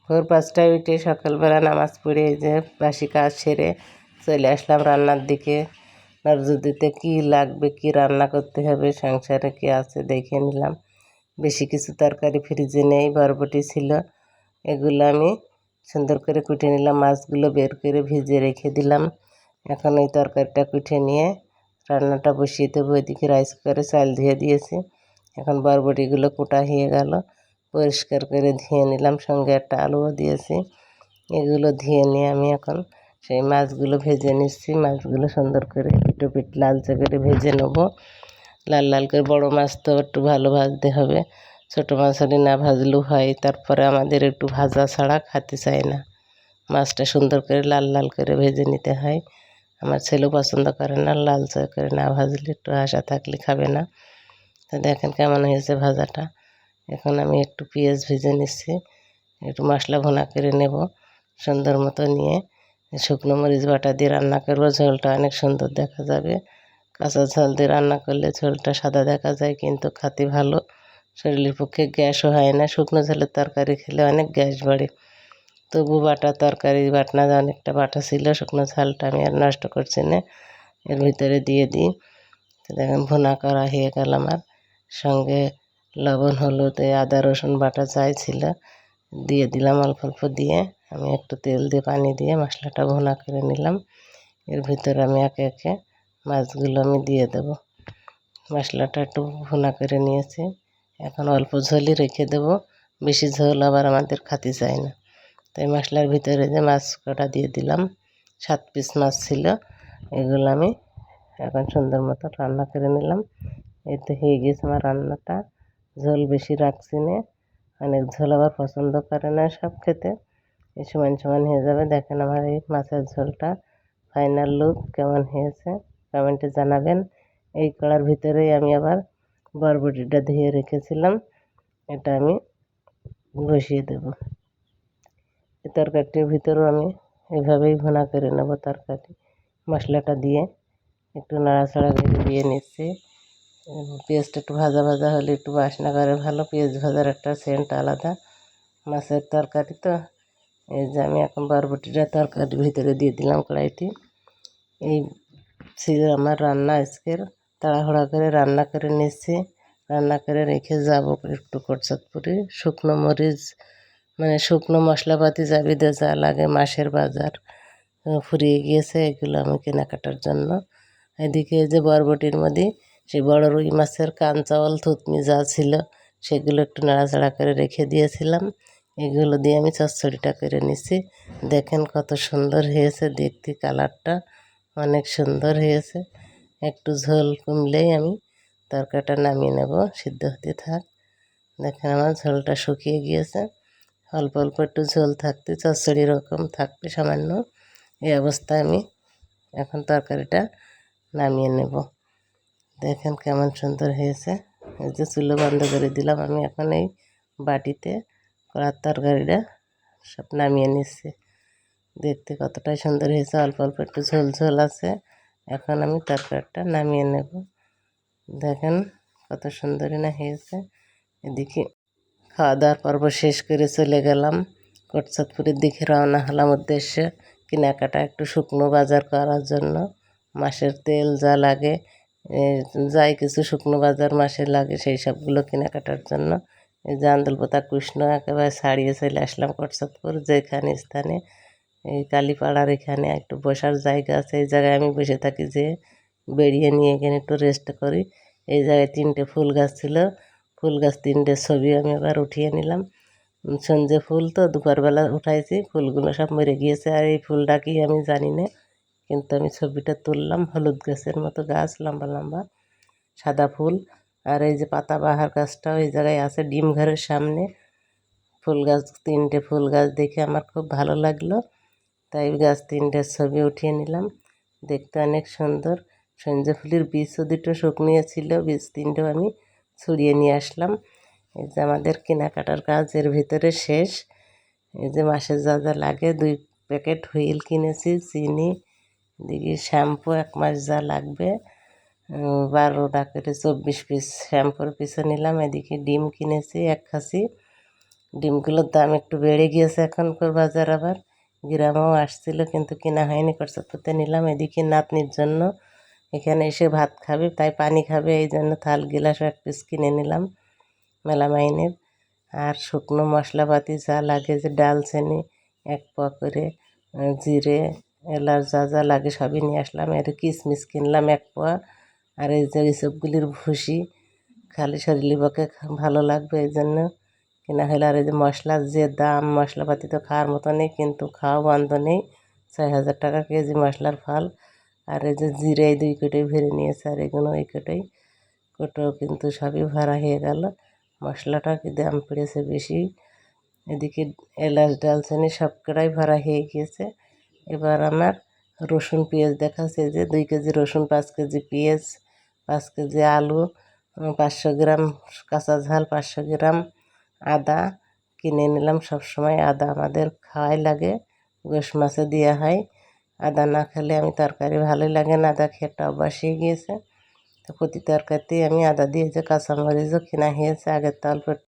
ভোর 5টায় উঠে সকালবেলা নামাজ পড়ে এই যে বাসি কাজ সেরে চলে আসলাম রান্নার দিকে। নজরুদিতে কী লাগবে, কী রান্না করতে হবে, সংসারে কী আছে দেখে নিলাম। বেশি কিছু তরকারি ফ্রিজে নেই, বরবটি ছিল, এগুলো আমি সুন্দর করে কুটে নিলাম। মাছগুলো বের করে ভিজিয়ে রেখে দিলাম। এখন এই তরকারিটা কুটে নিয়ে রান্নাটা বসিয়ে দেবো। এদিকে রাইস কুকারে চাল ধুয়ে দিয়েছি। এখন বরবটিগুলো কোটা হয়ে গেল, পরিষ্কার করে ধুয়ে নিলাম, সঙ্গে একটা আলুও দিয়েছি। এগুলো ধুয়ে নিয়ে আমি এখন সেই মাছগুলো ভেজে নিচ্ছি। মাছগুলো সুন্দর করে পিটো পিট লালচে করে ভেজে নেব। লাল লাল করে, বড় মাছ তো একটু ভালো ভাজতে হবে, ছোটো মাছ হলে না ভাজলেও হয়। তারপরে আমাদের একটু ভাজা ছাড়া খেতে চায় না, মাছটা সুন্দর করে লাল লাল করে ভেজে নিতে হয়। আমার ছেলেও পছন্দ করে না, লালচে করে না ভাজলে, একটু আশা থাকলে খাবে না। তো দেখেন কেমন হয়েছে ভাজাটা। এখন আমি একটু পেঁয়াজ ভেজে নিচ্ছি, একটু মশলা ভুনা করে নেব সুন্দর মতো নিয়ে। শুকনো মরিচ বাটা দিয়ে রান্না করব, ঝোলটা অনেক সুন্দর দেখা যাবে। কাঁচা ঝোল দিয়ে রান্না করলে ঝোলটা সাদা দেখা যায়, কিন্তু খেতে ভালো, শরীরের পক্ষে গ্যাসও হয় না। শুকনো ঝোলের তরকারি খেলে অনেক গ্যাস বাড়ে। তবু বাটা তরকারি বাটনা অনেকটা বাটা ছিল, শুকনো ঝালটা আমি আর নষ্ট করছি না, এর ভিতরে দিয়ে দিই। তো দেখেন ভুনা করা হয়ে গেল আমার। সঙ্গে লবণ, হলুদ, আদা রসুন বাটা যাই ছিল দিয়ে দিলাম, অল্প অল্প দিয়ে। আমি একটু তেল দিয়ে পানি দিয়ে মশলাটা ভুনা করে নিলাম। এর ভিতরে আমি একে একে মাছগুলো আমি দিয়ে দেব। মশলাটা একটু ভুনা করে নিয়েছি, এখন অল্প ঝোলই রেখে দেব, বেশি ঝোল আবার আমাদের খেতে চায় না। তাই মশলার ভিতরে যে মাছ কটা দিয়ে দিলাম, 7 পিস মাছ ছিল, এগুলো আমি এখন সুন্দর মতো রান্না করে নিলাম। এই তো হয়ে গেছে আমার রান্নাটা। ঝোল বেশি রাখছি না, অনেক ঝোল আবার পছন্দ করে না সব খেতে। এই সমান সমান হয়ে যাবে। দেখেন আমার এই মাছের ঝোলটা ফাইনাল লুক কেমন হয়েছে কমেন্টে জানাবেন। এই কড়ার ভিতরেই আমি আবার বরবটিটা ধুয়ে রেখেছিলাম, এটা আমি বসিয়ে দেব। এই তরকারিটির ভিতরেও আমি এভাবেই ভুনা করে নেব তরকারি। মশলাটা দিয়ে একটু নাড়াচাড়া করে দিয়ে নিচ্ছি। পেঁয়াজটা একটু ভাজা ভাজা হলে একটু বাসনা করে ভালো, পেঁয়াজ ভাজার একটা সেন্ট আলাদা। মাছের তরকারি তো, এই যে আমি এখন বরবটিটা তরকারির ভিতরে দিয়ে দিলাম কড়াইতে। এই ছিল আমার রান্না আজকের। তাড়াহুড়া করে রান্না করে নিচ্ছি, রান্না করে রেখে যাব একটু কোটচাঁদপুরে। শুকনো মরিচ মানে শুকনো মশলাপাতি যাবিতে যা লাগে, মাসের বাজার ফুরিয়ে গিয়েছে, এগুলো আমি কেনাকাটার জন্য। এদিকে যে বরবটির মধ্যে সেই বড় রুই মাছের কান চাওয়াল থুতনি যা ছিল সেগুলো একটু নাড়াচাড়া করে রেখে দিয়েছিলাম, এগুলো দিয়ে আমি চচ্চড়িটা করে নিছি। দেখেন কত সুন্দর হয়েছে দেখতে, কালারটা অনেক সুন্দর হয়েছে। একটু ঝোল কমলেই আমি তরকারিটা নামিয়ে নেব, সিদ্ধ হতে থাক। দেখেন আমার ঝোলটা শুকিয়ে গিয়েছে, অল্প অল্প একটু ঝোল থাকতে চচ্চড়ি রকম থাকবে সামান্য। এই অবস্থায় আমি এখন তরকারিটা নামিয়ে নেব। দেখেন কেমন সুন্দর হয়েছে। এই যে চুলো বন্ধ করে দিলাম আমি, এখন এই বাটিতে কড়ার তরকারিটা সব নামিয়ে নিচ্ছি। দেখতে কতটাই সুন্দর হয়েছে, অল্প অল্প একটু ঝোল ঝোল আছে। এখন আমি তরকারিটা নামিয়ে নেব। দেখেন কত সুন্দরই না হয়েছে। এদিকে খাওয়া দাওয়ার পর্ব শেষ করে চলে গেলাম কোটচাঁদপুরের দিকে, রওনা হলাম উদ্দেশ্যে কেনাকাটা একটু শুকনো বাজার করার জন্য। মাসের তেল যা লাগে, যাই কিছু শুকনো বাজার মাসে লাগে সেই সবগুলো কেনাকাটার জন্য। এই যে আন্দুলপোতা কৃষ্ণ একেবারে ছাড়িয়ে চলে আসলাম কোটচাঁদপুর, যেখানে স্থানে এই কালীপাড়ার এখানে একটু বসার জায়গা আছে, এই জায়গায় আমি বসে থাকি, যে বেরিয়ে নিয়ে এখানে একটু রেস্ট করি। এই জায়গায় 3টে ফুল গাছ ছিল, ফুল গাছ 3টে ছবি আমি আবার উঠিয়ে নিলাম। সঞ্জে ফুল তো দুপুরবেলা উঠাইছি, ফুলগুলো সব মরে গিয়েছে, আর এই ফুলটা কি আমি জানি না, কিন্তু আমি ছবিটা তুললাম। হলুদ গাছের মতো গাছ, লম্বা লম্বা সাদা ফুল। আর এই যে পাতাবাহার গাছটাও এই জায়গায় আছে, ডিম ঘরের সামনে। ফুল গাছ 3টে ফুল গাছ দেখে আমার খুব ভালো লাগলো, তাই গাছ 3টের ছবি উঠিয়ে নিলাম। দেখতে অনেক সুন্দর। সঞ্জে ফুলের বীজও 2টো শুকনিয়ে ছিল, বীজ 3টেও আমি ছড়িয়ে নিয়ে আসলাম। এই যে আমাদের কেনাকাটার কাজ এর ভিতরে শেষ। এই যে মাসে যা যা লাগে, 2 প্যাকেট হুইল কিনেছি, চিনি, এদিকে শ্যাম্পু 1 মাস যা লাগবে, 12টা করে 24 পিস শ্যাম্পুর পিছু নিলাম। এদিকে ডিম কিনেছি 1 খাসি, ডিমগুলোর দাম একটু বেড়ে গিয়েছে এখনকার বাজার, আবার গ্রামেও আসছিল কিন্তু কেনা হয়নি, কচুরপুতে নিলাম। এদিকে নাতনির জন্য এখানে এসে ভাত খাবে, তাই পানি খাবে, এই জন্য থাল গিলাস এক পিস কিনে নিলাম মেলামাইনের। আর শুকনো মশলাপাতি যা লাগে, যে ডালচিনি 1 পোয়া করে, জিরে, এলাচ যা যা লাগে সবই নিয়ে আসলাম। এর কিশমিশ কিনলাম 1 পোয়া। আর এই যে এইসবগুলির ভুসি খালি শরীরের পক্ষে ভালো লাগবে, এই জন্য কেনা হলো। আর এই যে মশলার যে দাম, মশলাপাতি তো খাওয়ার মতো নেই, কিন্তু খাওয়া বন্ধ নেই। 6,000 টাকা কেজি মশলার ফল। আর এই যে জিরে 2 কোটোই ভরে নিয়েছে, আর এগুলো ওই কোটো কিন্তু সবই ভরা হয়ে গেল। মশলাটা কি দাম পড়েছে বেশি। এদিকে এলাচ ডালচিনি সব কটাই ভরা হয়ে গিয়েছে। এবার আমার রসুন পেঁয়াজ দেখাচ্ছে, যে 2 কেজি রসুন, 5 কেজি পেঁয়াজ, 5 কেজি আলু, 500 গ্রাম কাঁচা ঝাল, 500 গ্রাম আদা কিনে নিলাম। সব সময় আদা আমাদের খাওয়াই লাগে, গোশ মাছে দেওয়া হয়। আদা না খেলে আমি তরকারি ভালোই লাগে না, আদা খেয়ে একটা অভ্যাস হয়ে গিয়েছে। তো প্রতি তরকারিতেই আমি আদা দিয়ে, যে কাঁচামরিচও কেনা হয়েছে, আগের তো অল্প